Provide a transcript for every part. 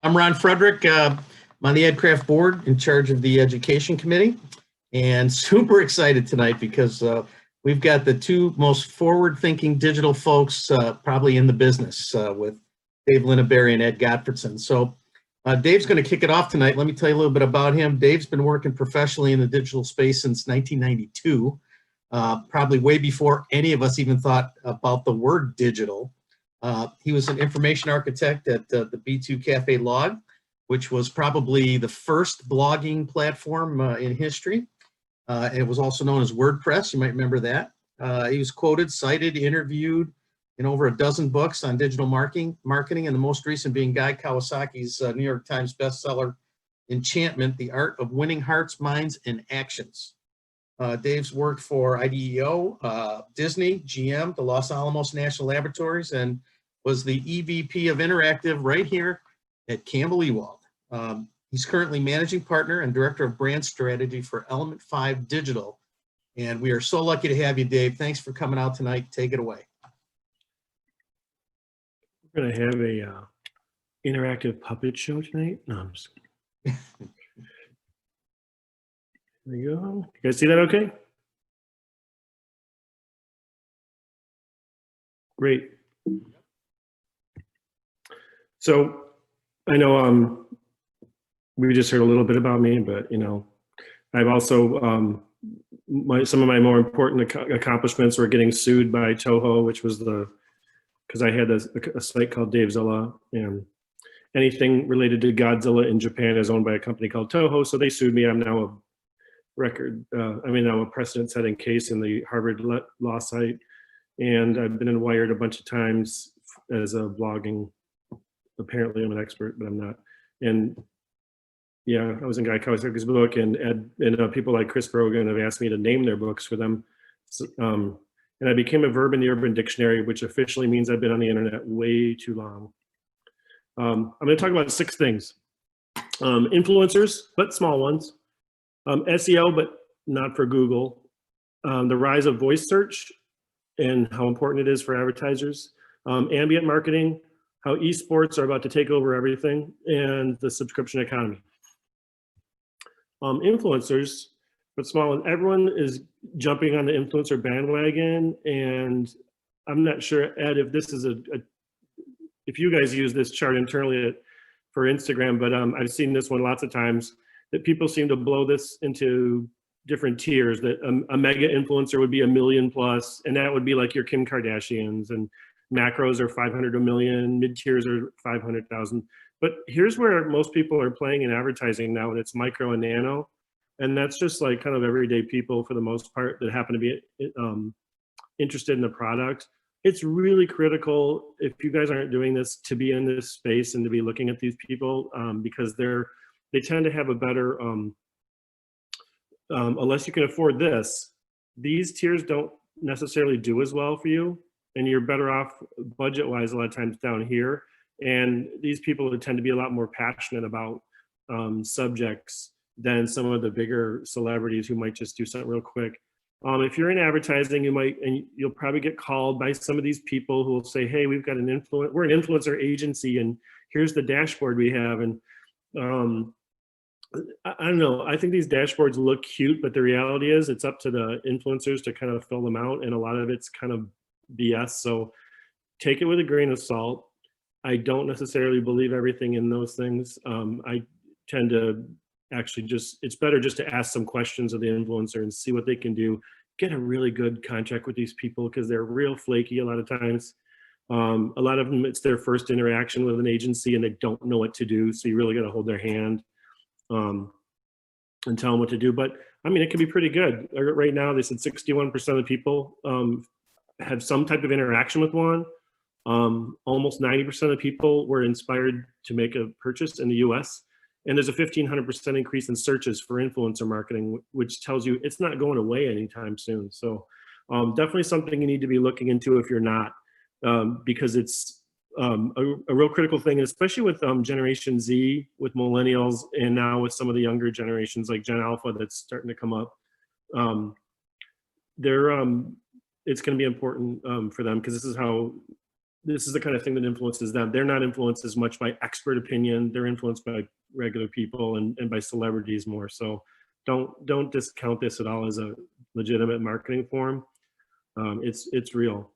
I'm Ron Frederick. I'm on the Adcraft board in charge of the education committee, and super excited tonight because we've got the two most forward-thinking digital folks probably in the business with Dave Linabury and Ed Gotfredson. So Dave's going to kick it off tonight. Let me tell you a little bit about him. Dave's been working professionally in the digital space since 1992, probably way before any of us even thought about the word digital. He was an information architect at the B2 Cafe Log, which was probably the first blogging platform in history. It was also known as WordPress. You might remember that. He was quoted, cited, interviewed in over a dozen books on digital marketing, and the most recent being Guy Kawasaki's New York Times bestseller, Enchantment, The Art of Winning Hearts, Minds, and Actions. Dave's worked for IDEO, Disney, GM, the Los Alamos National Laboratories, and was the EVP of Interactive right here at Campbell Ewald. He's currently managing partner and director of brand strategy for Element5 Digital. And we are so lucky to have you, Dave. Thanks for coming out tonight. Take it away. We're going to have a interactive puppet show tonight. No, I'm just kidding. There you go. You guys see that okay? Great. So I know we just heard a little bit about me, but I've also some of my more important accomplishments were getting sued by Toho, which was because I had a site called DaveZilla, and anything related to Godzilla in Japan is owned by a company called Toho, so they sued me. I'm now a precedent-setting case in the Harvard law site, and I've been in Wired a bunch of times as a blogging. Apparently, I'm an expert, but I'm not. And yeah, I was in Guy Kawasaki's book, and people like Chris Brogan have asked me to name their books for them. So, and I became a verb in the Urban Dictionary, which officially means I've been on the internet way too long. I'm going to talk about 6 things. Influencers, but small ones. SEO, but not for Google. The rise of voice search and how important it is for advertisers. Ambient marketing, how esports are about to take over everything, and the subscription economy. Influencers, but small ones. Everyone is jumping on the influencer bandwagon, and I'm not sure, Ed, if this is if you guys use this chart internally for Instagram, but I've seen this one lots of times, that people seem to blow this into different tiers, that a mega influencer would be 1 million plus, and that would be like your Kim Kardashians, and macros are 500 to 1 million, mid-tiers are 500,000. But here's where most people are playing in advertising now, and it's micro and nano. And that's just like kind of everyday people for the most part that happen to be interested in the product. It's really critical, if you guys aren't doing this, to be in this space and to be looking at these people because they tend to have a better, unless you can afford this, these tiers don't necessarily do as well for you. And you're better off budget-wise a lot of times down here. And these people tend to be a lot more passionate about subjects than some of the bigger celebrities who might just do something real quick. If you're in advertising, you'll probably get called by some of these people who will say, "Hey, we're an influencer agency, and here's the dashboard we have." And I don't know. I think these dashboards look cute, but the reality is it's up to the influencers to kind of fill them out, and a lot of it's kind of BS. So take it with a grain of salt. I don't necessarily believe everything in those things. I tend to actually it's better just to ask some questions of the influencer and see what they can do. Get a really good contract with these people because they're real flaky a lot of times. A lot of them, it's their first interaction with an agency and they don't know what to do. So you really got to hold their hand and tell them what to do. But I mean, it can be pretty good. Right now, they said 61% of the people have some type of interaction with one. Almost 90% of the people were inspired to make a purchase in the US. And there's a 1,500% increase in searches for influencer marketing, which tells you it's not going away anytime soon. So definitely something you need to be looking into if you're not, because it's a real critical thing, and especially with Generation Z, with millennials, and now with some of the younger generations like Gen Alpha that's starting to come up. It's going to be important for them because this is how this is the kind of thing that influences them. They're not influenced as much by expert opinion. They're influenced by regular people and by celebrities more. So don't discount this at all as a legitimate marketing form. It's real.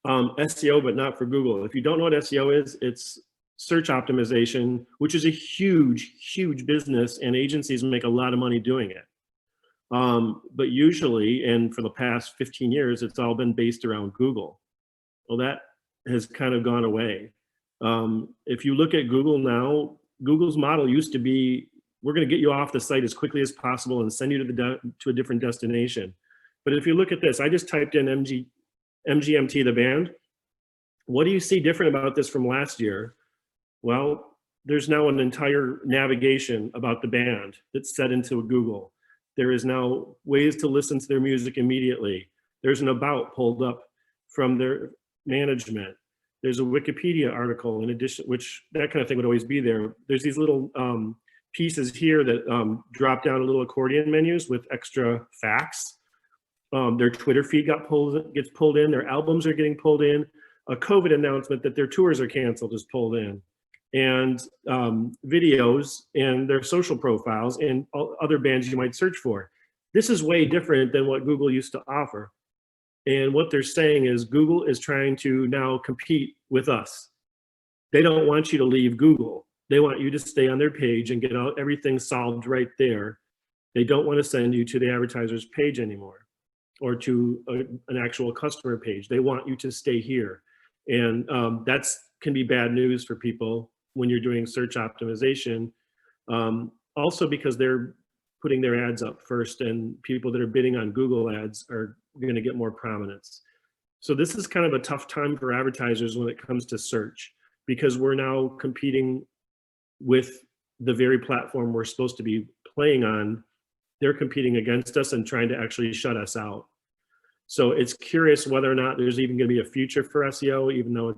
SEO, but not for Google. If you don't know what SEO is, it's search optimization, which is a huge business, and agencies make a lot of money doing it. But usually, and for the past 15 years, it's all been based around Google. Well, that has kind of gone away. If you look at Google now, Google's model used to be, we're going to get you off the site as quickly as possible and send you to a different destination. But if you look at this, I just typed in MGMT, the band. What do you see different about this from last year? Well, there's now an entire navigation about the band that's set into Google. There is now ways to listen to their music immediately. There's an about pulled up from their management. There's a Wikipedia article in addition, which that kind of thing would always be there. There's these little pieces here that drop down little accordion menus with extra facts. Their Twitter feed gets pulled in. Their albums are getting pulled in. A COVID announcement that their tours are canceled is pulled in. And videos and their social profiles and other bands you might search for. This is way different than what Google used to offer. And what they're saying is Google is trying to now compete with us. They don't want you to leave Google. They want you to stay on their page and get everything solved right there. They don't want to send you to the advertiser's page anymore or to an actual customer page. They want you to stay here. And that's can be bad news for people when you're doing search optimization. Also because they're putting their ads up first, and people that are bidding on Google ads are going to get more prominence. So this is kind of a tough time for advertisers when it comes to search, because we're now competing with the very platform we're supposed to be playing on. They're competing against us and trying to actually shut us out. So it's curious whether or not there's even going to be a future for SEO, even though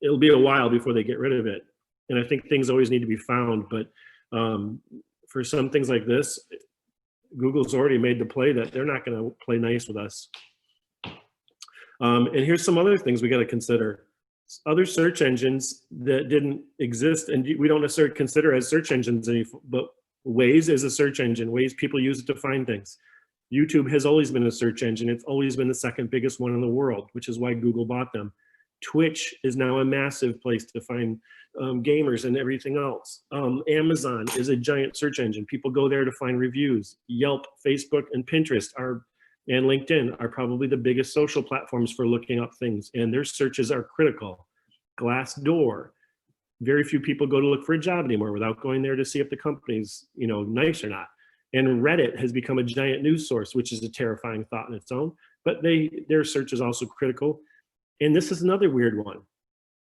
it'll be a while before they get rid of it. And I think things always need to be found, but for some things like this, Google's already made the play that they're not going to play nice with us. And here's some other things we got to consider. Other search engines that didn't exist, and we don't necessarily consider as search engines anymore, but Waze is a search engine. Waze, people use it to find things. YouTube has always been a search engine. It's always been the second biggest one in the world, which is why Google bought them. Twitch is now a massive place to find gamers and everything else. Amazon is a giant search engine. People go there to find reviews. Yelp, Facebook, and Pinterest and LinkedIn are probably the biggest social platforms for looking up things, and their searches are critical. Glassdoor, very few people go to look for a job anymore without going there to see if the company's nice or not. And Reddit has become a giant news source, which is a terrifying thought in its own, but their search is also critical. And this is another weird one.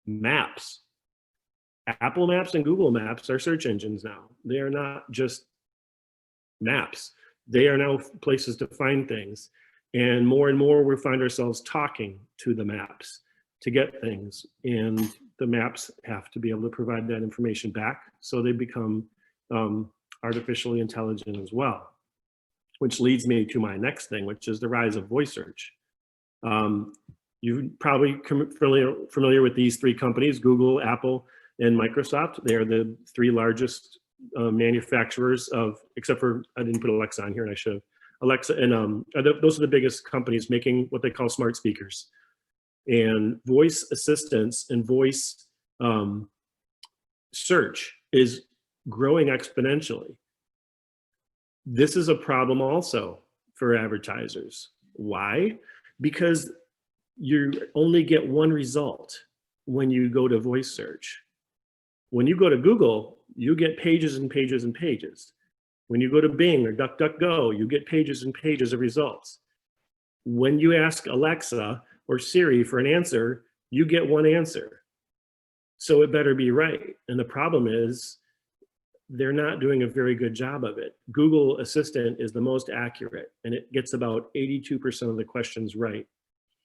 Maps. Apple Maps and Google Maps are search engines now. They are not just maps. They are now places to find things. And more we find ourselves talking to the maps to get things. And the maps have to be able to provide that information back. So they become artificially intelligent as well, which leads me to my next thing, which is the rise of voice search. You're probably familiar with these three companies, Google, Apple, and Microsoft. They are the three largest manufacturers of, except for, I didn't put Alexa on here and I should have. Alexa and those are the biggest companies making what they call smart speakers. And voice assistance and voice search is growing exponentially. This is a problem also for advertisers. Why? Because you only get one result when you go to voice search. When you go to Google, you get pages and pages and pages. When you go to Bing or DuckDuckGo, you get pages and pages of results. When you ask Alexa or Siri for an answer, you get one answer. So it better be right. And the problem is they're not doing a very good job of it. Google Assistant is the most accurate, and it gets about 82% of the questions right.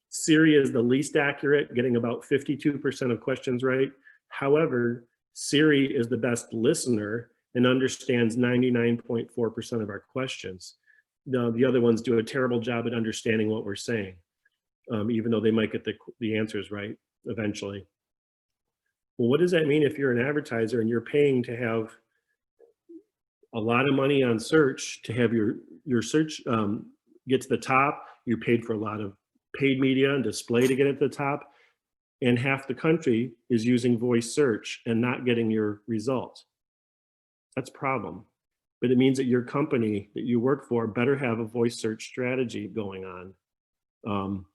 Siri is the least accurate, getting about 52% of questions right. However, Siri is the best listener and understands 99.4% of our questions. The other ones do a terrible job at understanding what we're saying, even though they might get the answers right. eventually. Well, what does that mean if you're an advertiser and you're paying to have a lot of money on search to have your search get to the top? You paid for a lot of paid media and display to get it to the top, and half the country is using voice search and not getting your result. That's a problem. But it means that your company that you work for better have a voice search strategy going on.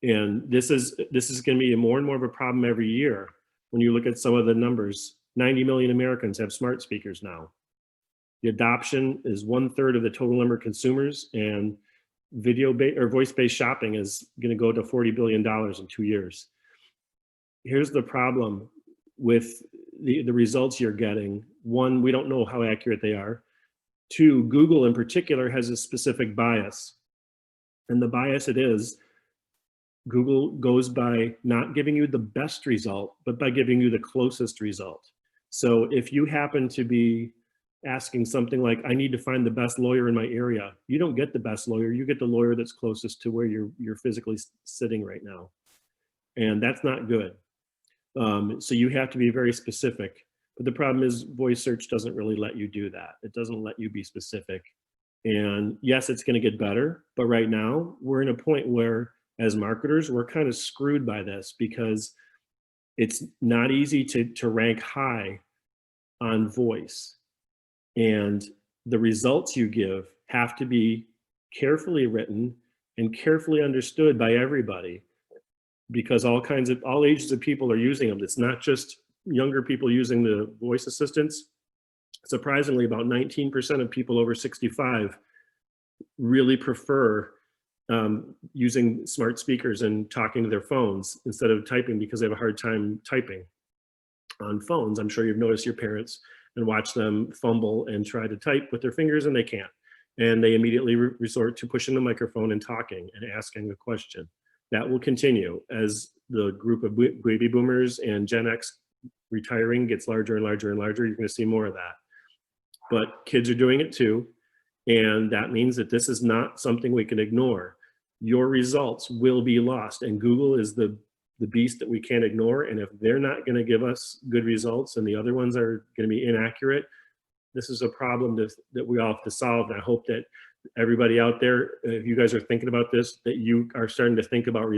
And this is going to be more and more of a problem every year. When you look at some of the numbers, 90 million Americans have smart speakers now. The adoption is 1/3 of the total number of consumers, and voice-based shopping is going to go to $40 billion in 2 years. Here's the problem with the results you're getting. One, we don't know how accurate they are. Two, Google in particular has a specific bias. And the bias it is, Google goes by not giving you the best result, but by giving you the closest result. So if you happen to be asking something like, I need to find the best lawyer in my area, you don't get the best lawyer, you get the lawyer that's closest to where you're physically sitting right now. And that's not good. So you have to be very specific. But the problem is voice search doesn't really let you do that. It doesn't let you be specific. And yes, it's going to get better. But right now, we're in a point where, as marketers, we're kind of screwed by this because it's not easy to rank high on voice. And the results you give have to be carefully written and carefully understood by everybody, because all ages of people are using them. It's not just younger people using the voice assistants. Surprisingly, about 19% of people over 65 really prefer using smart speakers and talking to their phones instead of typing, because they have a hard time typing on phones. I'm sure you've noticed your parents and watch them fumble and try to type with their fingers, and they can't. And they immediately resort to pushing the microphone and talking and asking a question. That will continue as the group of baby boomers and Gen X retiring gets larger and larger and larger. You're going to see more of that. But kids are doing it too. And that means that this is not something we can ignore. Your results will be lost. And Google is the beast that we can't ignore. And if they're not going to give us good results and the other ones are going to be inaccurate, this is a problem that we all have to solve. And I hope that everybody out there, if you guys are thinking about this, that you are starting to think about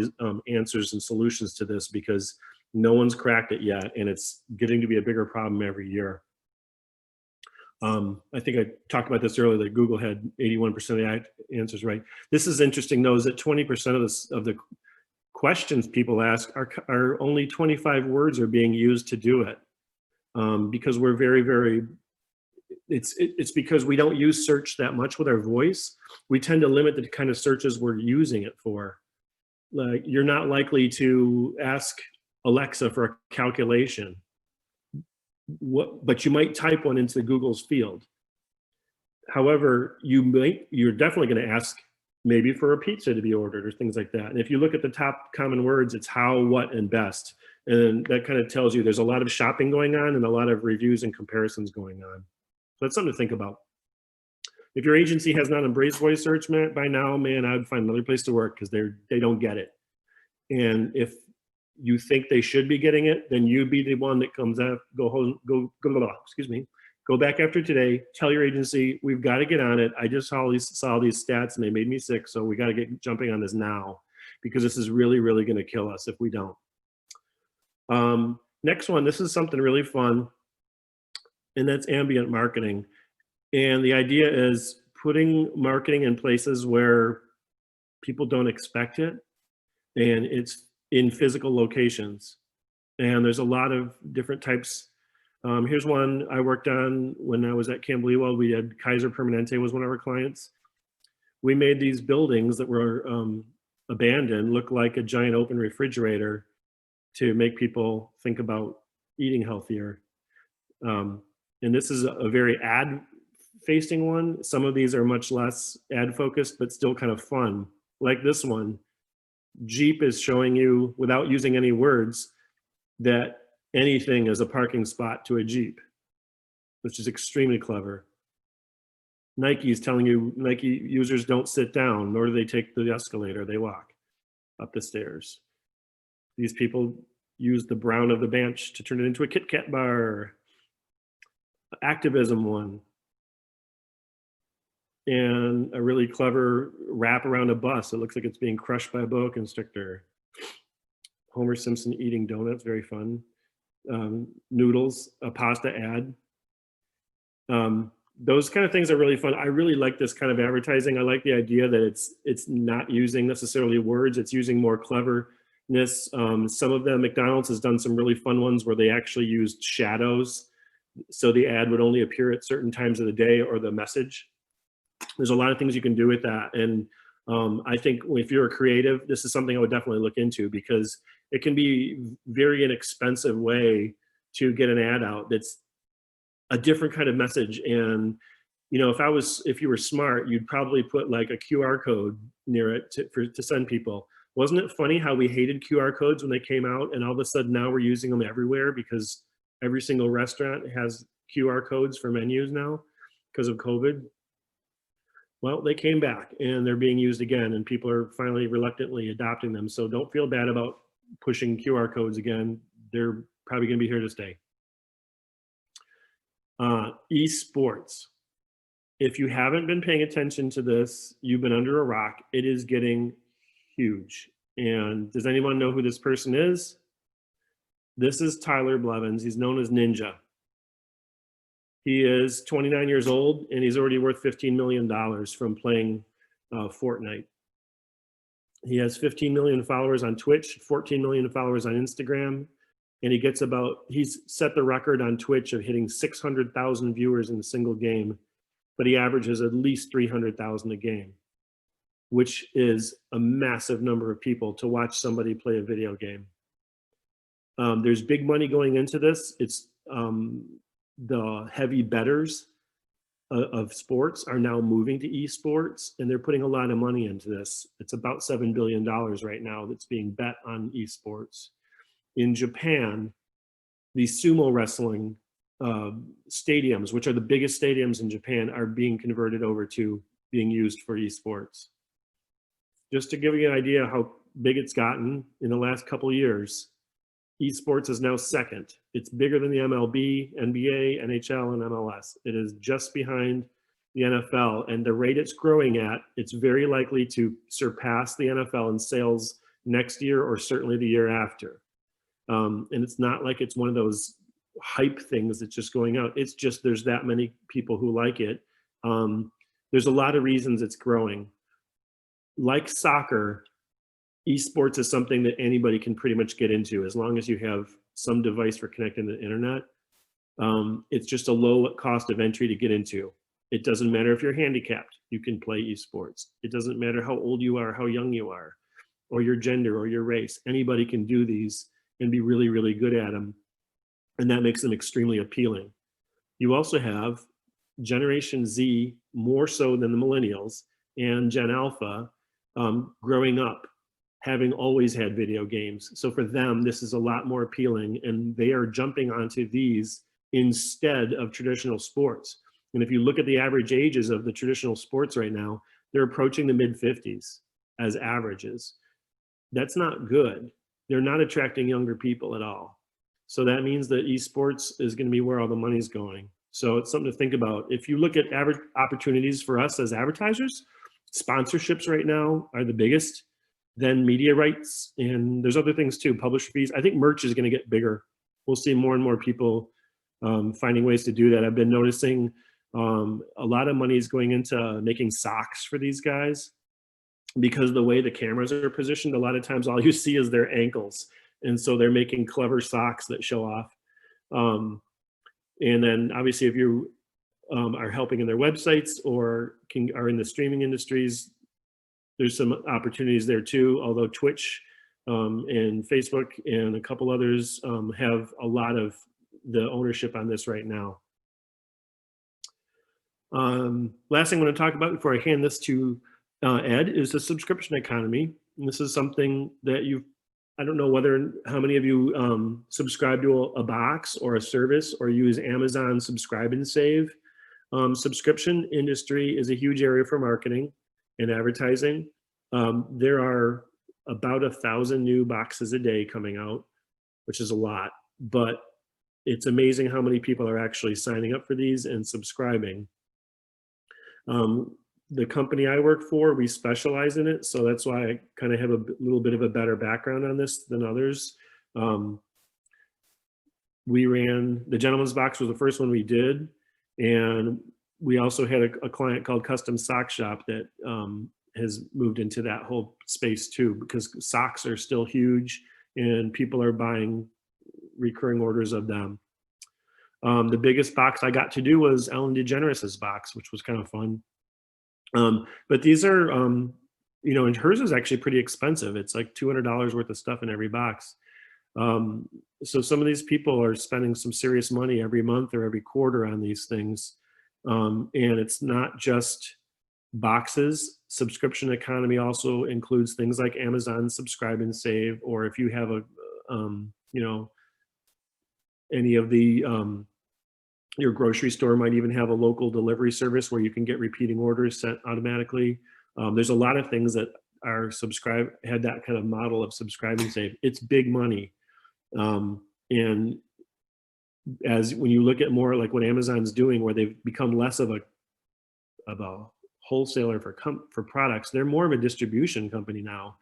answers and solutions to this, because no one's cracked it yet. And it's getting to be a bigger problem every year. I think I talked about this earlier, that Google had 81% of the answers right. This is interesting, though, is that 20% of the questions people ask are only 25 words are being used to do it. Because we're very, it's because we don't use search that much with our voice. We tend to limit the kind of searches we're using it for. Like, you're not likely to ask Alexa for a calculation. But you might type one into Google's field. However, you're definitely going to ask maybe for a pizza to be ordered or things like that. And if you look at the top common words, it's how, what, and best. And that kind of tells you there's a lot of shopping going on and a lot of reviews and comparisons going on. So that's something to think about. If your agency has not embraced voice search by now, man, I would find another place to work, because they don't get it. And if you think they should be getting it, then you be the one that comes out, go back after today, tell your agency, we've got to get on it. I just saw these stats and they made me sick. So we got to get jumping on this now, because this is really, really going to kill us if we don't. Next one, this is something really fun, and that's ambient marketing. And the idea is putting marketing in places where people don't expect it, and it's in physical locations. And there's a lot of different types. Here's one I worked on when I was at Campbell Ewald. We had Kaiser Permanente was one of our clients. We made these buildings that were abandoned look like a giant open refrigerator to make people think about eating healthier. And this is a very ad-facing one. Some of these are much less ad-focused, but still kind of fun. Like this one, Jeep is showing you, without using any words, that anything is a parking spot to a Jeep, which is extremely clever. Nike is telling you Nike users don't sit down, nor do they take the escalator, they walk up the stairs. These people use the brown of the bench to turn it into a Kit Kat bar. Activism one. And a really clever wrap around a bus. It looks like it's being crushed by a boa constrictor. Homer Simpson eating donuts, very fun. Noodles, a pasta ad. Those kind of things are really fun. I really like this kind of advertising. I like the idea that it's not using necessarily words, it's using more cleverness. Some of them, McDonald's has done some really fun ones where they actually used shadows. So the ad would only appear at certain times of the day, or the message. There's a lot of things you can do with that. And I think if you're a creative, this is something I would definitely look into, because it can be very inexpensive way to get an ad out that's a different kind of message. And you know, if you were smart, you'd probably put like a QR code near it to send people. Wasn't it funny how we hated QR codes when they came out, and all of a sudden now we're using them everywhere because every single restaurant has QR codes for menus now because of COVID? Well, they came back and they're being used again, and people are finally reluctantly adopting them. So don't feel bad about pushing QR codes again. They're probably going to be here to stay. Esports. If you haven't been paying attention to this, you've been under a rock. It is getting huge. And does anyone know who this person is? This is Tyler Blevins. He's known as Ninja. He is 29 years old, and he's already worth $15 million from playing Fortnite. He has 15 million followers on Twitch, 14 million followers on Instagram, and he's set the record on Twitch of hitting 600,000 viewers in a single game, but he averages at least 300,000 a game, which is a massive number of people to watch somebody play a video game. There's big money going into this. It's the heavy bettors of sports are now moving to esports, and they're putting a lot of money into this. It's about $7 billion right now that's being bet on esports. In Japan, the sumo wrestling stadiums, which are the biggest stadiums in Japan, are being converted over to being used for esports. Just to give you an idea how big it's gotten in the last couple of years, esports is now second. It's bigger than the MLB, NBA, NHL, and MLS. It is just behind the NFL, and the rate it's growing at, it's very likely to surpass the NFL in sales next year, or certainly the year after. And it's not like it's one of those hype things that's just going out. It's just there's that many people who like it. There's a lot of reasons it's growing. Like soccer, esports is something that anybody can pretty much get into as long as you have some device for connecting to the internet. It's just a low cost of entry to get into. It doesn't matter if you're handicapped, you can play esports. It doesn't matter how old you are, how young you are, or your gender or your race. Anybody can do these and be really, really good at them. And that makes them extremely appealing. You also have Generation Z, more so than the millennials, and Gen Alpha growing up, having always had video games. So for them, this is a lot more appealing, and they are jumping onto these instead of traditional sports. And if you look at the average ages of the traditional sports right now, they're approaching the mid-50s as averages. That's not good. They're not attracting younger people at all. So that means that esports is going to be where all the money's going. So it's something to think about. If you look at average opportunities for us as advertisers, sponsorships right now are the biggest, then media rights, and there's other things too, publisher fees. I think merch is going to get bigger. We'll see more and more people finding ways to do that. I've been noticing a lot of money is going into making socks for these guys, because the way the cameras are positioned, a lot of times all you see is their ankles. And so they're making clever socks that show off. And then obviously if you are helping in their websites or are in the streaming industries, there's some opportunities there too, although Twitch and Facebook and a couple others have a lot of the ownership on this right now. Last thing I want to talk about before I hand this to Ed is the subscription economy. And this is something that I don't know how many of you subscribe to a box or a service or use Amazon Subscribe and Save. Subscription industry is a huge area for marketing and advertising. There are about 1,000 new boxes a day coming out, which is a lot, but it's amazing how many people are actually signing up for these and subscribing. The company I work for, we specialize in it, so that's why I kind of have a little bit of a better background on this than others. We ran, the Gentleman's Box was the first one we did, and we also had a client called Custom Sock Shop that has moved into that whole space too, because socks are still huge and people are buying recurring orders of them. The biggest box I got to do was Ellen DeGeneres's box, which was kind of fun. But these are, you know, and hers is actually pretty expensive. It's like $200 worth of stuff in every box. So some of these people are spending some serious money every month or every quarter on these things. And it's not just boxes. Subscription economy also includes things like Amazon Subscribe and Save, or if you have a, you know, any of the, your grocery store might even have a local delivery service where you can get repeating orders sent automatically. There's a lot of things that are had that kind of model of subscribe and save. It's big money. And as when you look at more like what Amazon's doing, where they've become less of a wholesaler for products, they're more of a distribution company now.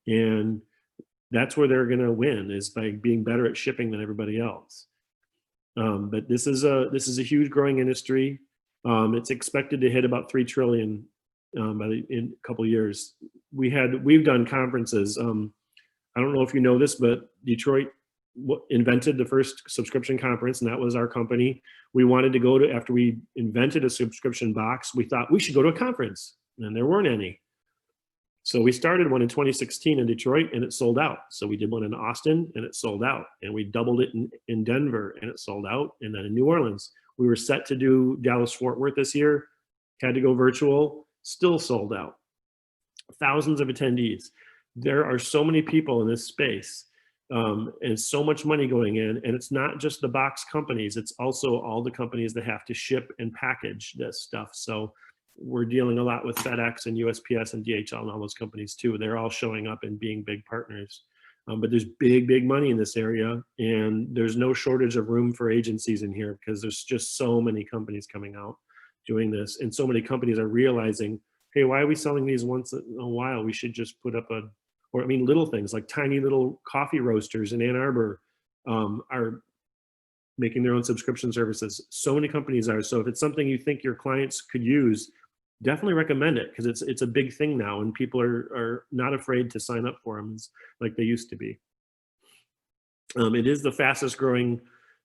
And that's where they're going to win, is by being better at shipping than everybody else. But this is a huge growing industry. It's expected to hit about 3 trillion in a couple of years. We've done conferences. I don't know if you know this, but Detroit invented the first subscription conference, and that was our company. We wanted to go to, after we invented a subscription box, we thought we should go to a conference, and there weren't any. So we started one in 2016 in Detroit, and it sold out. So we did one in Austin, and it sold out. And we doubled it in Denver, and it sold out. And then in New Orleans, we were set to do Dallas-Fort Worth this year, had to go virtual, still sold out. Thousands of attendees. There are so many people in this space, and so much money going in. And it's not just the box companies, it's also all the companies that have to ship and package this stuff. So we're dealing a lot with FedEx and USPS and DHL and all those companies too. They're all showing up and being big partners. But there's big money in this area, and there's no shortage of room for agencies in here, because there's just so many companies coming out doing this. And so many companies are realizing, hey, why are we selling these once in a while? We should just put up little things like tiny little coffee roasters in Ann Arbor are making their own subscription services. So many companies are. So if it's something you think your clients could use, definitely recommend it, because it's a big thing now, and people are not afraid to sign up for them like they used to be. It is the fastest growing,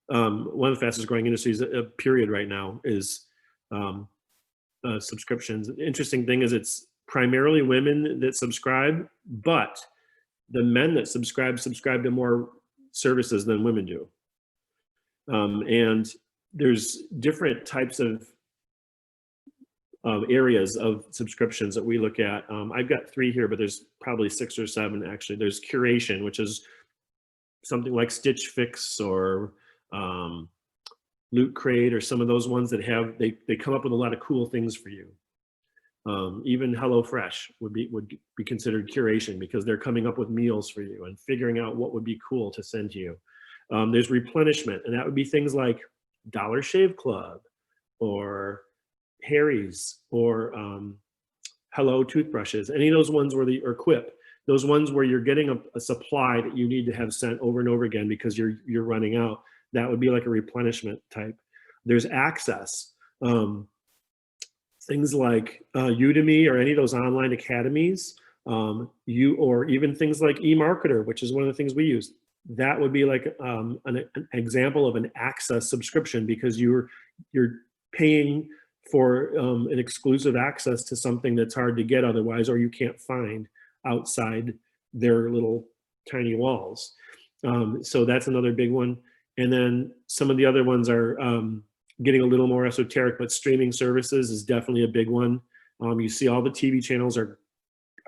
one of the fastest growing industries, period, right now, is subscriptions. The interesting thing is it's primarily women that subscribe, but the men that subscribe to more services than women do. And there's different types of areas of subscriptions that we look at. I've got 3 here, but there's probably 6 or 7 actually. There's curation, which is something like Stitch Fix or Loot Crate, or some of those ones that have, they come up with a lot of cool things for you. Even HelloFresh would be considered curation, because they're coming up with meals for you and figuring out what would be cool to send to you. There's replenishment, and that would be things like Dollar Shave Club or Harry's or Hello toothbrushes, any of those ones where or Quip, those ones where you're getting a supply that you need to have sent over and over again because you're running out. That would be like a replenishment type. There's access. Things like Udemy or any of those online academies, or even things like eMarketer, which is one of the things we use. That would be like an example of an access subscription, because you're paying for an exclusive access to something that's hard to get otherwise, or you can't find outside their little tiny walls. So that's another big one. And then some of the other ones are getting a little more esoteric, but streaming services is definitely a big one. You see all the TV channels are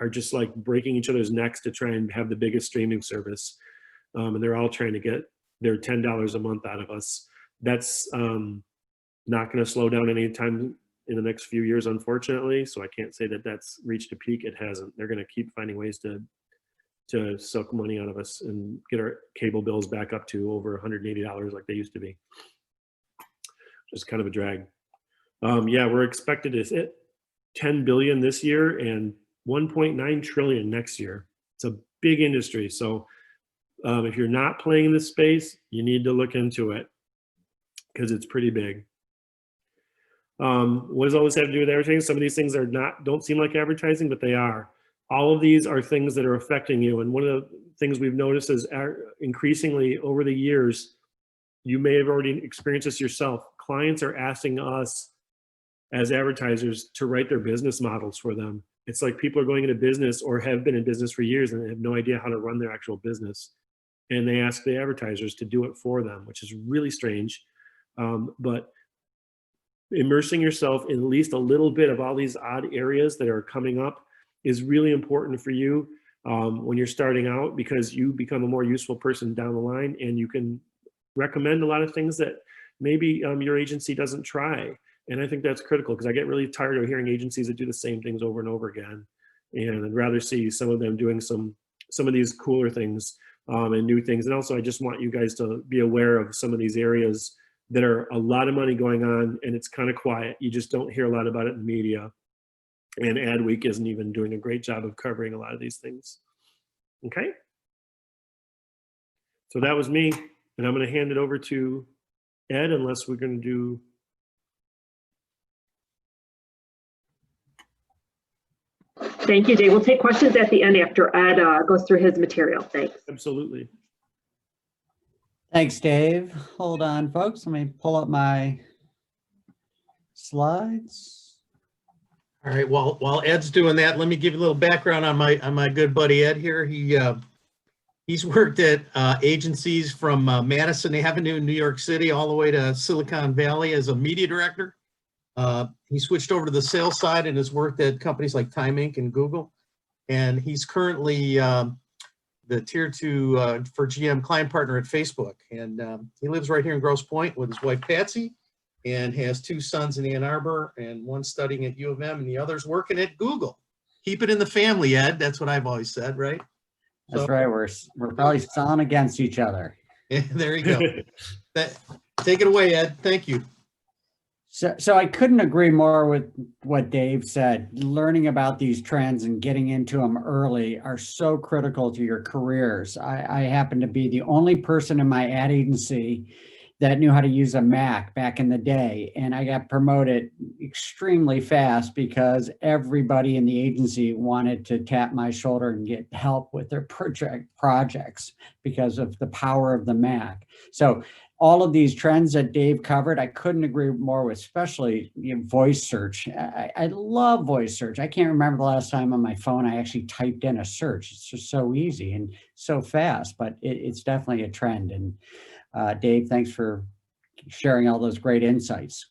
just like breaking each other's necks to try and have the biggest streaming service. And they're all trying to get their $10 a month out of us. That's not going to slow down anytime in the next few years, unfortunately. So I can't say that that's reached a peak. It hasn't. They're going to keep finding ways to to suck money out of us and get our cable bills back up to over $180 like they used to be. Just kind of a drag. Yeah, we're expected to hit 10 billion this year and 1.9 trillion next year. It's a big industry. So if you're not playing in this space, you need to look into it because it's pretty big. What does all this have to do with advertising? Some of these things don't seem like advertising, but they are. All of these are things that are affecting you. And one of the things we've noticed is increasingly over the years, you may have already experienced this yourself. Clients are asking us as advertisers to write their business models for them. It's like people are going into business or have been in business for years and they have no idea how to run their actual business. And they ask the advertisers to do it for them, which is really strange. But immersing yourself in at least a little bit of all these odd areas that are coming up is really important for you when you're starting out, because you become a more useful person down the line, and you can recommend a lot of things that maybe your agency doesn't try. And I think that's critical, because I get really tired of hearing agencies that do the same things over and over again. And I'd rather see some of them doing some of these cooler things and new things. And also, I just want you guys to be aware of some of these areas that are a lot of money going on, and it's kind of quiet. You just don't hear a lot about it in the media. And Adweek isn't even doing a great job of covering a lot of these things. Okay? So that was me. And I'm going to hand it over to Ed, unless we're going to do... Thank you, Dave. We'll take questions at the end after Ed goes through his material. Thanks. Absolutely. Thanks, Dave. Hold on, folks. Let me pull up my slides. All right, while Ed's doing that, let me give you a little background on my good buddy Ed here. He's worked at agencies from Madison Avenue in New York City all the way to Silicon Valley as a media director. He switched over to the sales side and has worked at companies like Time Inc. and Google. And he's currently the tier 2 for GM client partner at Facebook. And he lives right here in Grosse Pointe with his wife Patsy, and has 2 sons in Ann Arbor, and one studying at U of M and the other's working at Google. Keep it in the family, Ed. That's what I've always said, right? That's right. We're probably selling against each other. Yeah, there you go. Take it away, Ed. Thank you. So I couldn't agree more with what Dave said. Learning about these trends and getting into them early are so critical to your careers. I happen to be the only person in my ad agency that knew how to use a Mac back in the day. And I got promoted extremely fast because everybody in the agency wanted to tap my shoulder and get help with their projects because of the power of the Mac. So all of these trends that Dave covered, I couldn't agree more with, especially voice search. I love voice search. I can't remember the last time on my phone I actually typed in a search. It's just so easy and so fast, but it's definitely a trend. And Dave, thanks for sharing all those great insights.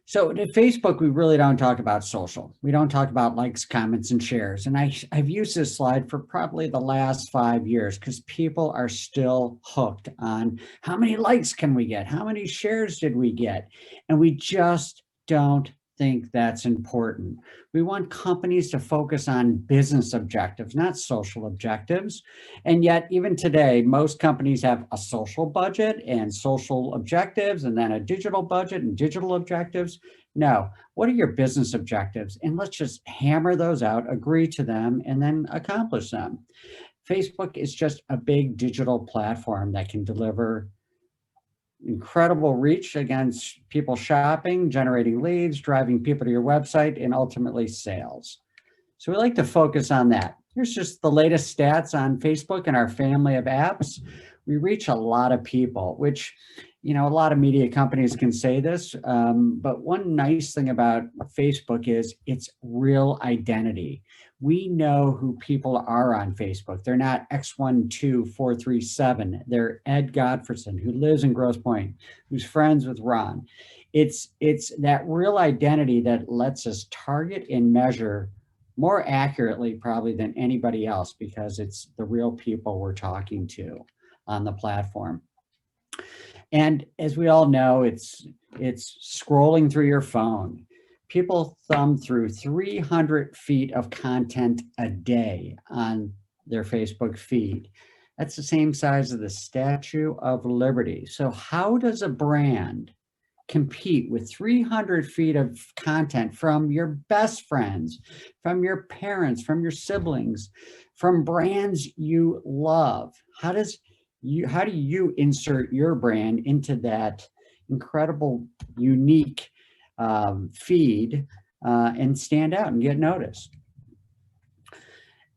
So at Facebook, we really don't talk about social. We don't talk about likes, comments, and shares. And I've used this slide for probably the last 5 years because people are still hooked on how many likes can we get? How many shares did we get? And we just don't think that's important. We want companies to focus on business objectives, not social objectives. And yet, even today, most companies have a social budget and social objectives, and then a digital budget and digital objectives. No, what are your business objectives? And let's just hammer those out, agree to them, and then accomplish them. Facebook is just a big digital platform that can deliver incredible reach against people shopping, generating leads, driving people to your website, and ultimately sales. So we like to focus on that. Here's just the latest stats on Facebook and our family of apps. We reach a lot of people, which, a lot of media companies can say this, but one nice thing about Facebook is its real identity. We know who people are on Facebook. They're not X12437. They're Ed Gotfredson, who lives in Grosse Pointe, who's friends with Ron. It's that real identity that lets us target and measure more accurately probably than anybody else, because it's the real people we're talking to on the platform. And as we all know, it's scrolling through your phone. People thumb through 300 feet of content a day on their Facebook feed. That's the same size as the Statue of Liberty. So how does a brand compete with 300 feet of content from your best friends, from your parents, from your siblings, from brands you love? How do you insert your brand into that incredible, unique feed and stand out and get noticed?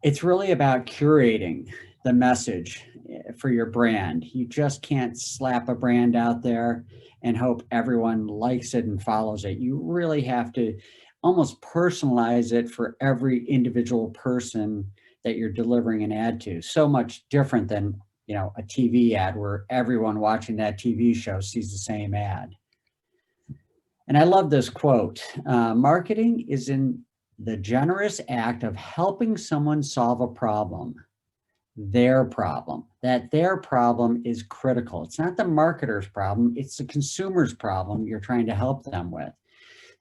It's really about curating the message for your brand. You just can't slap a brand out there and hope everyone likes it and follows it. You really have to almost personalize it for every individual person that you're delivering an ad to. So much different than, you know, a TV ad where everyone watching that TV show sees the same ad. And I love this quote, marketing is in the generous act of helping someone solve a problem, their problem. That their problem is critical. It's not the marketer's problem, it's the consumer's problem you're trying to help them with.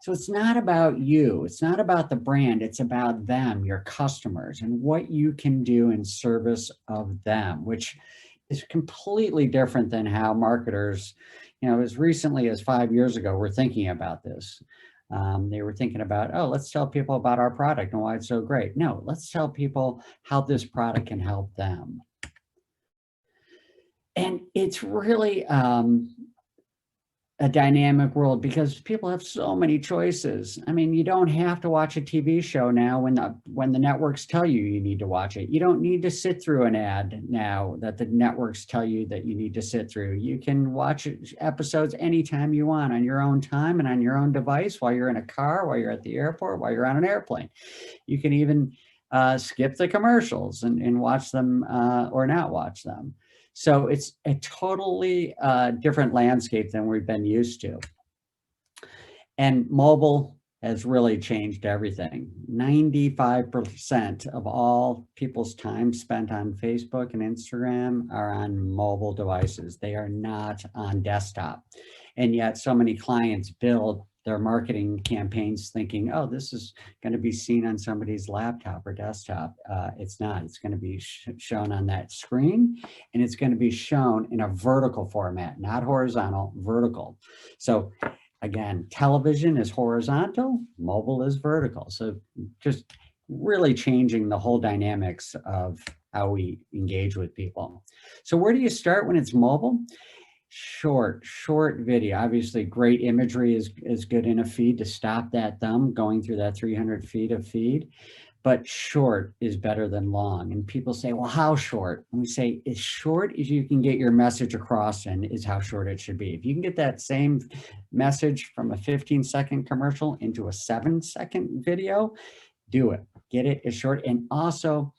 So it's not about you, it's not about the brand, it's about them, your customers, and what you can do in service of them, which is completely different than how marketers, you know, as recently as 5 years ago, were thinking about this. They were thinking about, oh, let's tell people about our product and why it's so great. No, let's tell people how this product can help them. And it's really a dynamic world because people have so many choices. I mean, you don't have to watch a TV show now when the networks tell you you need to watch it. You don't need to sit through an ad now that the networks tell you that you need to sit through. You can watch episodes anytime you want on your own time and on your own device, while you're in a car, while you're at the airport, while you're on an airplane. You can even skip the commercials and watch them or not watch them. So it's a totally different landscape than we've been used to. And mobile has really changed everything. 95% of all people's time spent on Facebook and Instagram are on mobile devices. They are not on desktop. And yet so many clients build their marketing campaigns thinking, oh, this is going to be seen on somebody's laptop or desktop. It's not. It's going to be shown on that screen, and it's going to be shown in a vertical format, not horizontal, vertical. So again, television is horizontal, mobile is vertical. So just really changing the whole dynamics of how we engage with people. So where do you start when it's mobile? Short video. Obviously, great imagery is good in a feed to stop that thumb going through that 300 feet of feed, but short is better than long. And people say, well, how short? And we say, as short as you can get your message across in is how short it should be. If you can get that same message from a 15-second commercial into a 7-second video, do it. Get it as short, and also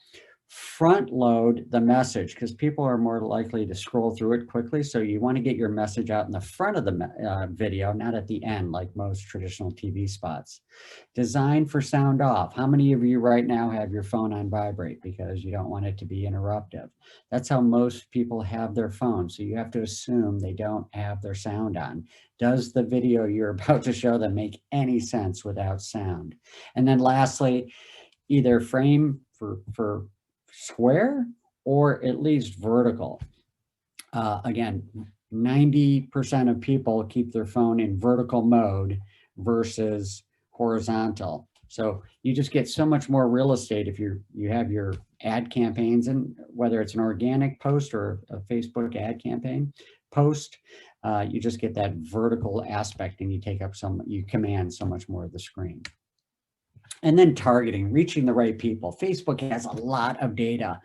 front load the message because people are more likely to scroll through it quickly. So you want to get your message out in the front of the video, not at the end like most traditional TV spots. Design for sound off. How many of you right now have your phone on vibrate because you don't want it to be interruptive? That's how most people have their phone. So you have to assume they don't have their sound on. Does the video you're about to show them make any sense without sound? And then lastly, either frame for square or at least vertical. Again, 90% of people keep their phone in vertical mode versus horizontal. So you just get so much more real estate if you have your ad campaigns, and whether it's an organic post or a Facebook ad campaign post, you just get that vertical aspect and you command so much more of the screen. And then targeting, reaching the right people. Facebook has a lot of data.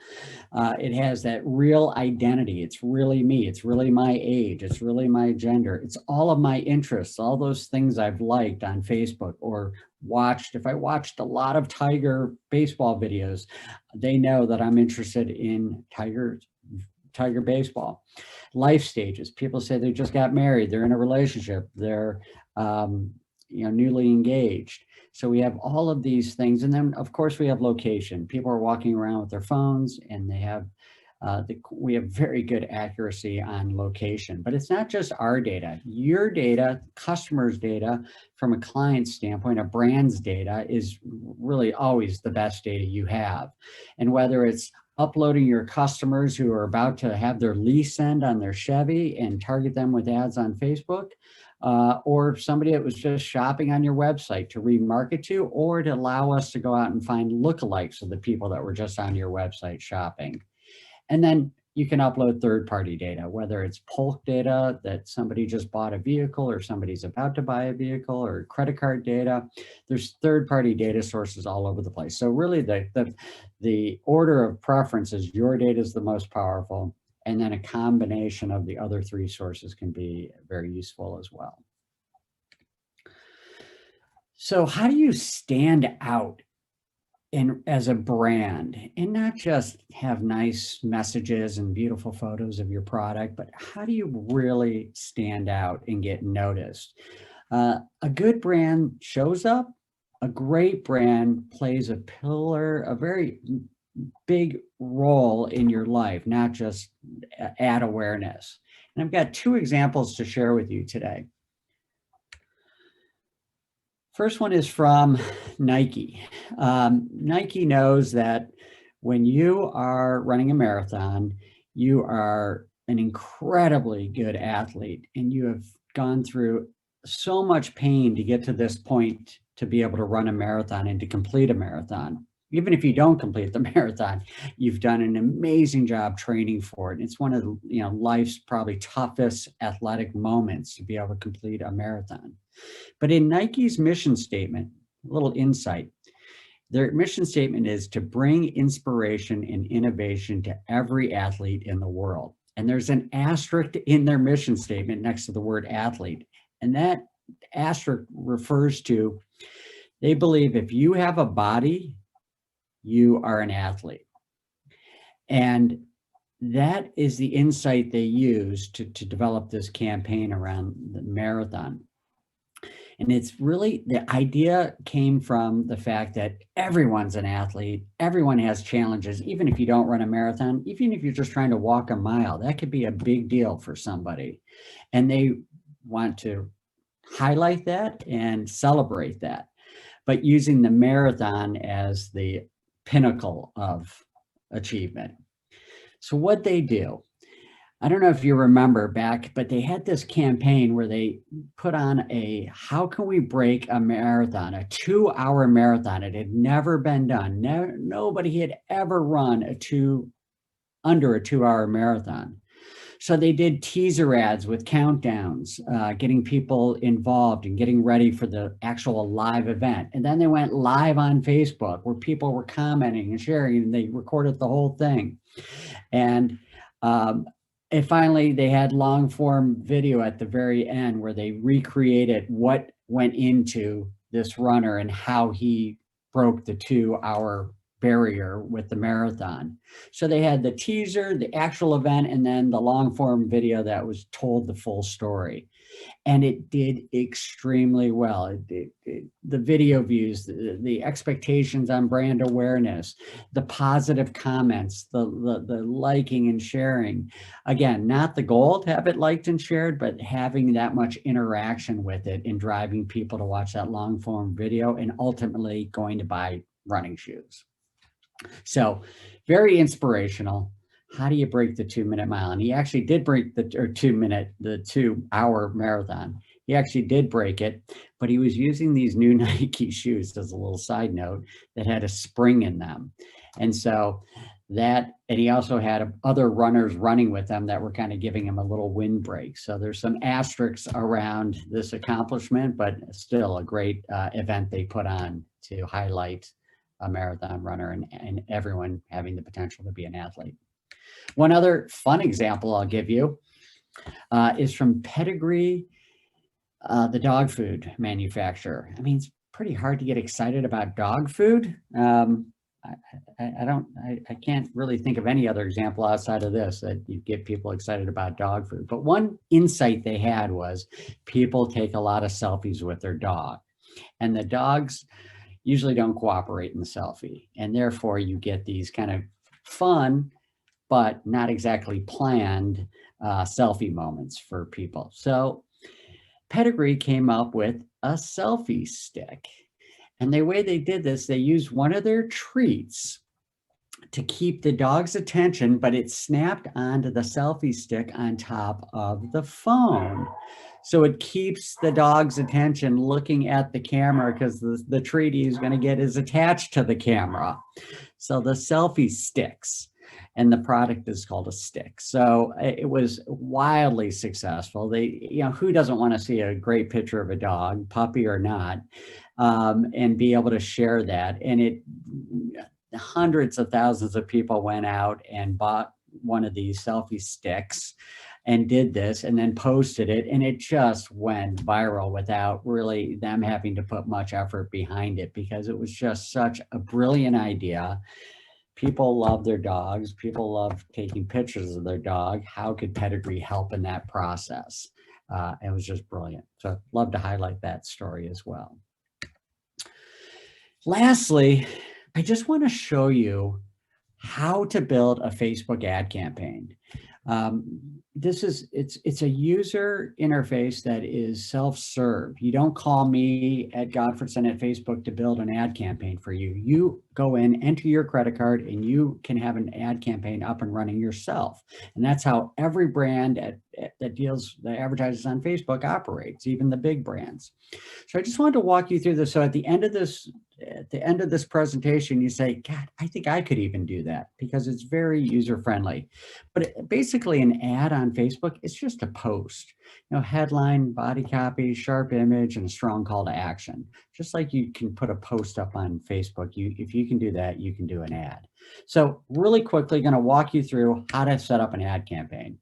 It has that real identity. It's really me. It's really my age. It's really my gender. It's all of my interests, all those things I've liked on Facebook or watched. If I watched a lot of Tiger baseball videos, they know that I'm interested in Tiger baseball. Life stages. People say they just got married. They're in a relationship. They're newly engaged. So we have all of these things. And then of course we have location. People are walking around with their phones and they have, we have very good accuracy on location, but it's not just our data. Your data, customers' data, from a client standpoint, a brand's data is really always the best data you have. And whether it's uploading your customers who are about to have their lease end on their Chevy and target them with ads on Facebook, or somebody that was just shopping on your website to remarket to, or to allow us to go out and find lookalikes of the people that were just on your website shopping. And then you can upload third-party data, whether it's bulk data that somebody just bought a vehicle or somebody's about to buy a vehicle, or credit card data. There's third-party data sources all over the place. So really the order of preference is your data is the most powerful, and then a combination of the other three sources can be very useful as well. So how do you stand out as a brand, and not just have nice messages and beautiful photos of your product, but how do you really stand out and get noticed? A good brand shows up. A great brand plays a very big role in your life, not just ad awareness. And I've got two examples to share with you today. First one is from Nike. Nike knows that when you are running a marathon, you are an incredibly good athlete, and you have gone through so much pain to get to this point to be able to run a marathon and to complete a marathon. Even if you don't complete the marathon, you've done an amazing job training for it. It's one of life's probably toughest athletic moments to be able to complete a marathon. But in Nike's mission statement, a little insight, their mission statement is to bring inspiration and innovation to every athlete in the world. And there's an asterisk in their mission statement next to the word athlete. And that asterisk refers to, they believe if you have a body, you are an athlete. And that is the insight they use to develop this campaign around the marathon. And it's really, the idea came from the fact that everyone's an athlete. Everyone has challenges, even if you don't run a marathon, even if you're just trying to walk a mile, that could be a big deal for somebody. And they want to highlight that and celebrate that, but using the marathon as the pinnacle of achievement. So what they do, I don't know if you remember back, but they had this campaign where they put on how can we break a marathon, a 2-hour marathon. It had never been done. Nobody had ever run under a 2-hour marathon. So they did teaser ads with countdowns, getting people involved and getting ready for the actual live event. And then they went live on Facebook where people were commenting and sharing, and they recorded the whole thing. And finally, they had long form video at the very end where they recreated what went into this runner and how he broke the 2-hour barrier with the marathon. So they had the teaser, the actual event, and then the long form video that was told the full story. And it did extremely well. The video views, the expectations on brand awareness, the positive comments, the liking and sharing. Again, not the goal to have it liked and shared, but having that much interaction with it and driving people to watch that long form video and ultimately going to buy running shoes. So very inspirational. How do you break the 2-minute mile? And he actually did break the 2-hour marathon. He actually did break it, but he was using these new Nike shoes, as a little side note, that had a spring in them. And so and he also had other runners running with them that were kind of giving him a little windbreak. So there's some asterisks around this accomplishment, but still a great event they put on to highlight a marathon runner and everyone having the potential to be an athlete. One other fun example I'll give you is from PEDIGREE, the dog food manufacturer. I mean, it's pretty hard to get excited about dog food. I can't really think of any other example outside of this that you get people excited about dog food. But one insight they had was people take a lot of selfies with their dog, and the dogs usually don't cooperate in the selfie. And therefore you get these kind of fun, but not exactly planned selfie moments for people. So PEDIGREE came up with a selfie stick. And the way they did this, they used one of their treats to keep the dog's attention, but it snapped onto the selfie stick on top of the phone. So it keeps the dog's attention looking at the camera because the treat he's going to get is attached to the camera. So the selfie sticks, and the product is called a stick. So it was wildly successful. Who doesn't want to see a great picture of a dog, puppy or not, and be able to share that? And hundreds of thousands of people went out and bought one of these selfie sticks and did this and then posted it, and it just went viral without really them having to put much effort behind it, because it was just such a brilliant idea. People love their dogs. People love taking pictures of their dog. How could Pedigree help in that process? It was just brilliant. So I'd love to highlight that story as well. Lastly, I just want to show you how to build a Facebook ad campaign. It's a user interface that is self-serve. You don't call me at Gotfredson at Facebook to build an ad campaign for you. You go in, enter your credit card, and you can have an ad campaign up and running yourself. And that's how every brand that advertises on Facebook operates, even the big brands. So I just wanted to walk you through this. So at the end of this presentation, you say, God, I think I could even do that, because it's very user-friendly. But basically an ad on Facebook, it's just a post, headline, body copy, sharp image, and a strong call to action. Just like you can put a post up on Facebook, if you can do that, you can do an ad. So really quickly, going to walk you through how to set up an ad campaign.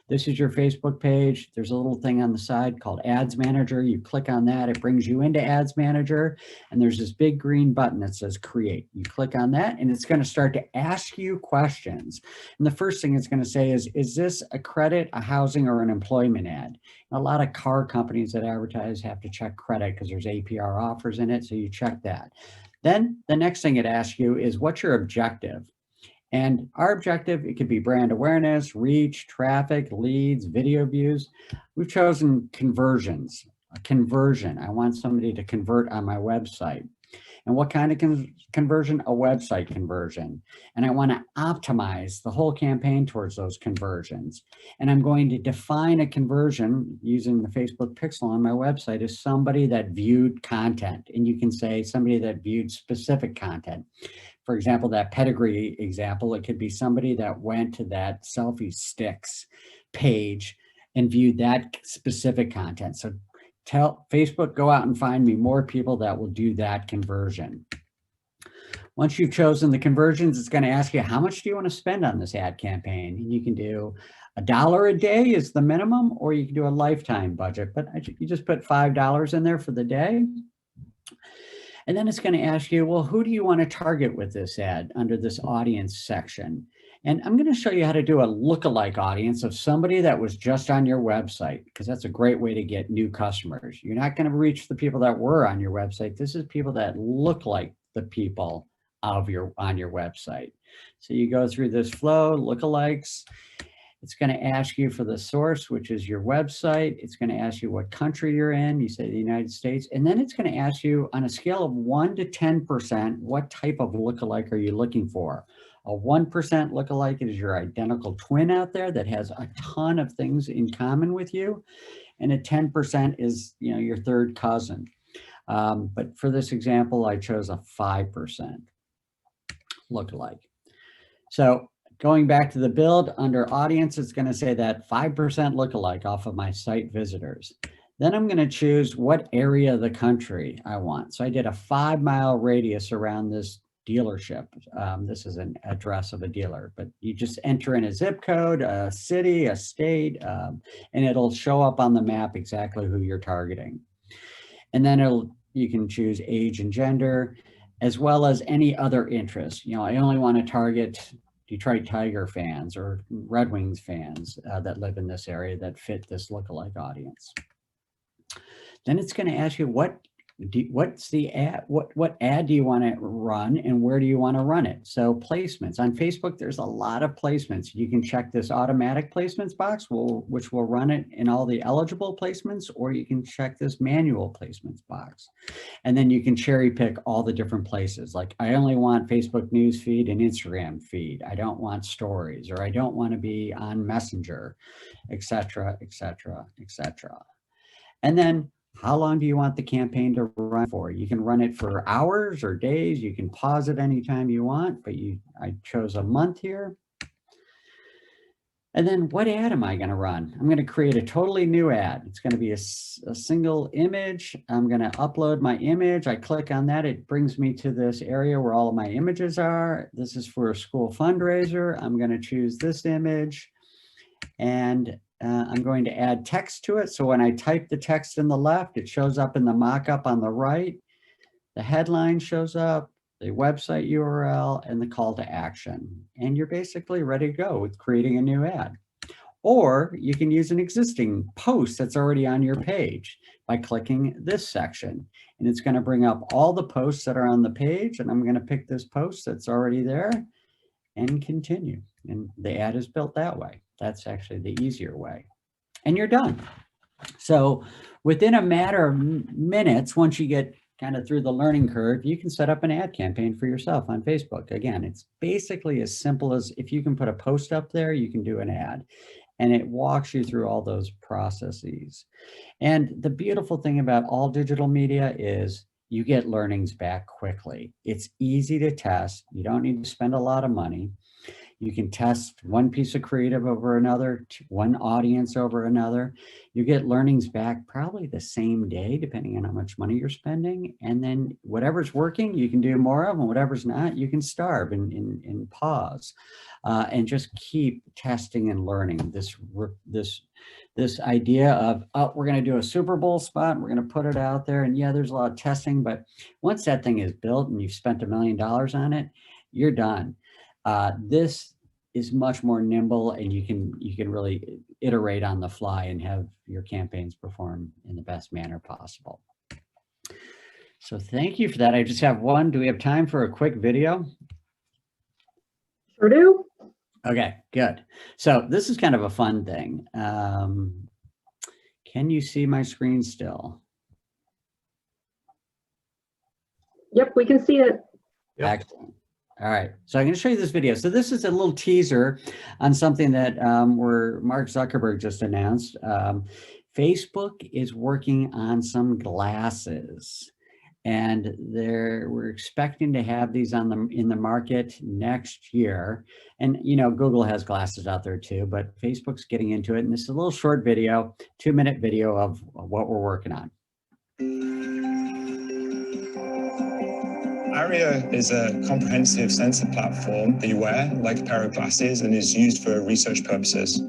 This is your Facebook page. There's a little thing on the side called Ads Manager. You click on that, it brings you into Ads Manager, and there's this big green button that says Create. You click on that, and it's going to start to ask you questions. And the first thing it's going to say is this a credit, a housing, or an employment ad? And a lot of car companies that advertise have to check credit because there's APR offers in it, so you check that. Then the next thing it asks you is, what's your objective? And our objective, it could be brand awareness, reach, traffic, leads, video views. We've chosen conversions, a conversion. I want somebody to convert on my website. And what kind of conversion? A website conversion. And I want to optimize the whole campaign towards those conversions. And I'm going to define a conversion using the Facebook pixel on my website as somebody that viewed content. And you can say somebody that viewed specific content. For example, that pedigree example, it could be somebody that went to that selfie sticks page and viewed that specific content. So tell Facebook, go out and find me more people that will do that conversion. Once you've chosen the conversions, it's going to ask you, how much do you want to spend on this ad campaign? And you can do $1 a day is the minimum, or you can do a lifetime budget, but you just put $5 in there for the day. And then it's going to ask you, well, who do you want to target with this ad under this audience section? And I'm going to show you how to do a lookalike audience of somebody that was just on your website, because that's a great way to get new customers. You're not going to reach the people that were on your website. This is people that look like the people on your website. So you go through this flow, lookalikes. It's going to ask you for the source, which is your website. It's going to ask you what country you're in. You say the United States. And then it's going to ask you on a scale of 1 to 10%, what type of lookalike are you looking for? A 1% lookalike is your identical twin out there that has a ton of things in common with you. And a 10% is, your third cousin. But for this example, I chose a 5% lookalike. So going back to the build, under audience, it's going to say that 5% lookalike off of my site visitors. Then I'm going to choose what area of the country I want. So I did a 5-mile radius around this dealership. This is an address of a dealer, but you just enter in a zip code, a city, a state, and it'll show up on the map exactly who you're targeting. And then you can choose age and gender, as well as any other interest. I only want to target Detroit Tiger fans or Red Wings fans that live in this area that fit this lookalike audience. Then it's going to ask you, what what's the ad, what ad do you want to run and where do you want to run it? So placements on Facebook, there's a lot of placements. You can check this automatic placements box, which will run it in all the eligible placements, or you can check this manual placements box. And then you can cherry pick all the different places. Like I only want Facebook news feed and Instagram feed. I don't want stories, or I don't want to be on Messenger, etc., etc., etc. And then how long do you want the campaign to run for? You can run it for hours or days. You can pause it anytime you want, but I chose a month here. And then what ad am I going to run? I'm going to create a totally new ad. It's going to be a single image. I'm going to upload my image. I click on that. It brings me to this area where all of my images are. This is for a school fundraiser. I'm going to choose this image, and I'm going to add text to it. So when I type the text in the left, it shows up in the mock-up on the right. The headline shows up, the website URL, and the call to action. And you're basically ready to go with creating a new ad. Or you can use an existing post that's already on your page by clicking this section. And it's going to bring up all the posts that are on the page. And I'm going to pick this post that's already there and continue. And the ad is built that way. That's actually the easier way. And you're done. So within a matter of minutes, once you get kind of through the learning curve, you can set up an ad campaign for yourself on Facebook. Again, it's basically as simple as if you can put a post up there, you can do an ad. And it walks you through all those processes. And the beautiful thing about all digital media is you get learnings back quickly. It's easy to test. You don't need to spend a lot of money. You can test one piece of creative over another, one audience over another. You get learnings back probably the same day, depending on how much money you're spending. And then whatever's working, you can do more of, and whatever's not, you can starve and pause and just keep testing and learning. This idea of, oh, we're going to do a Super Bowl spot, we're going to put it out there. And yeah, there's a lot of testing, but once that thing is built and you've spent $1 million on it, you're done. This is much more nimble, and you can really iterate on the fly and have your campaigns perform in the best manner possible. So thank you for that. I just have one. Do we have time for a quick video? Sure do. Okay, good. So this is kind of a fun thing. Can you see my screen still? Yep, we can see it. Yep. Excellent. All right, so I'm going to show you this video. So this is a little teaser on something that where Mark Zuckerberg just announced. Facebook is working on some glasses, and we're expecting to have these in the market next year. And you know, Google has glasses out there too, but Facebook's getting into it. And this is a little short video, 2-minute video of what we're working on. Aria is a comprehensive sensor platform that you wear like a pair of glasses and is used for research purposes. We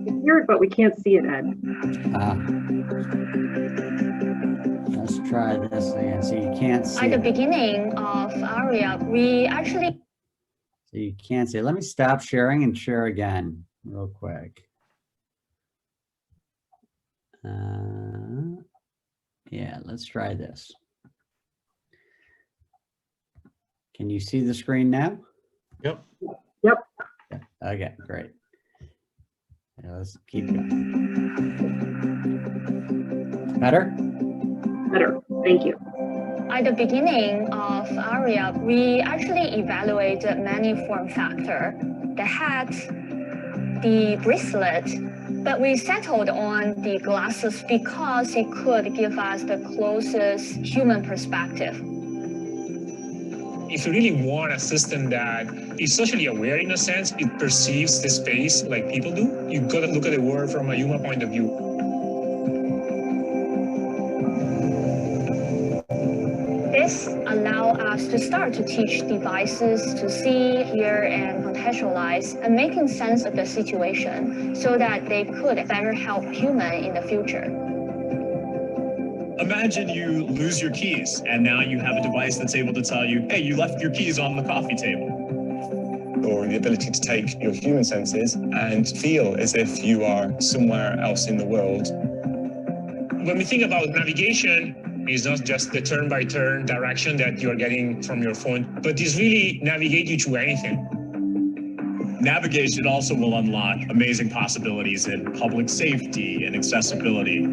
can hear it, but we can't see it, Ed. Let's try this again. So you can't see At the it. beginning of Aria, we actually... So you can't see it. Let me stop sharing and share again real quick. Yeah, let's try this. Can you see the screen now? Yep. Yep. Okay, great. Now let's keep going. Better? Better. Thank you. At the beginning of Aria, we actually evaluated many form factors, the hat, the bracelet, but we settled on the glasses because it could give us the closest human perspective. If you really want a system that is socially aware in a sense, it perceives the space like people do, you've got to look at the world from a human point of view. This allows us to start to teach devices to see, hear, and contextualize, and making sense of the situation so that they could better help humans in the future. Imagine you lose your keys, and now you have a device that's able to tell you, hey, you left your keys on the coffee table. Or the ability to take your human senses and feel as if you are somewhere else in the world. When we think about navigation, It's not just the turn-by-turn direction that you're getting from your phone, but it's really navigate you through anything. Navigation also will unlock amazing possibilities in public safety and accessibility.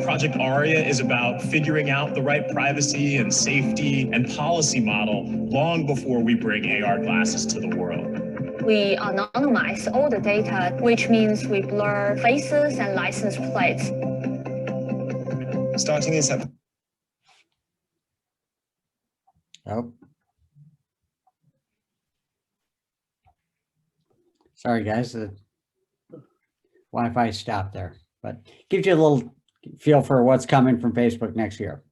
Project ARIA is about figuring out the right privacy and safety and policy model long before we bring AR glasses to the world. We anonymize all the data, which means we blur faces and license plates. Starting in September. Oh. Sorry, guys, the Wi-Fi stopped there, but gives you a little feel for what's coming from Facebook next year.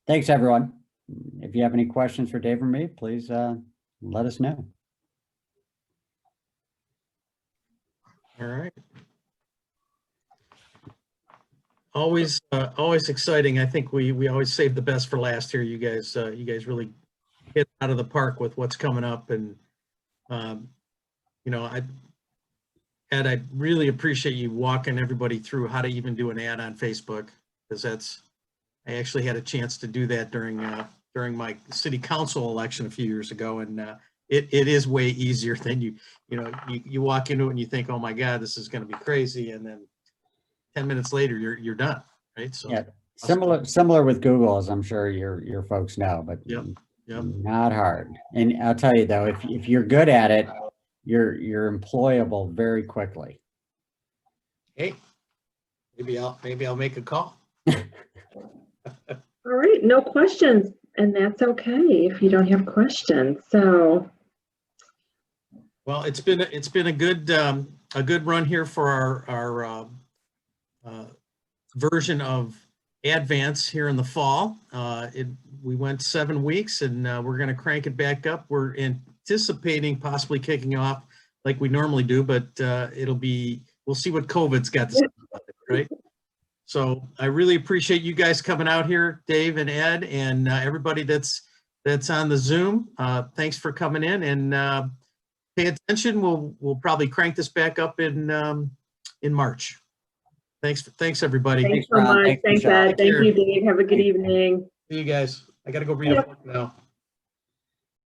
Thanks, everyone. If you have any questions for Dave or me, please let us know. All right. Always exciting. I think we always save the best for last here. You guys really hit out of the park with what's coming up, and you know, Ed, I really appreciate you walking everybody through how to even do an ad on Facebook, because I actually had a chance to do that during my city council election a few years ago, and it is way easier than you walk into it and you think, oh my God, this is going to be crazy, and then 10 minutes later you're done, right? So yeah, similar with Google, as I'm sure your folks know, but yep. Not hard. And I'll tell you though, if you're good at it, you're employable very quickly. Hey, maybe I'll make a call. All right, no questions, and that's okay if you don't have questions. So, well, it's been a good run here for our version of Advance here in the fall. We went 7 weeks, and we're going to crank it back up. We're anticipating possibly kicking off like we normally do, but we'll see what COVID's got to say about it, right? So I really appreciate you guys coming out here, Dave and Ed, and everybody that's on the Zoom. Thanks for coming in, and pay attention. We'll probably crank this back up in March. Thanks everybody. thanks so much. Thanks, Ed. Thank you, Dave. Have a good evening. See you guys. I got to go read a book now.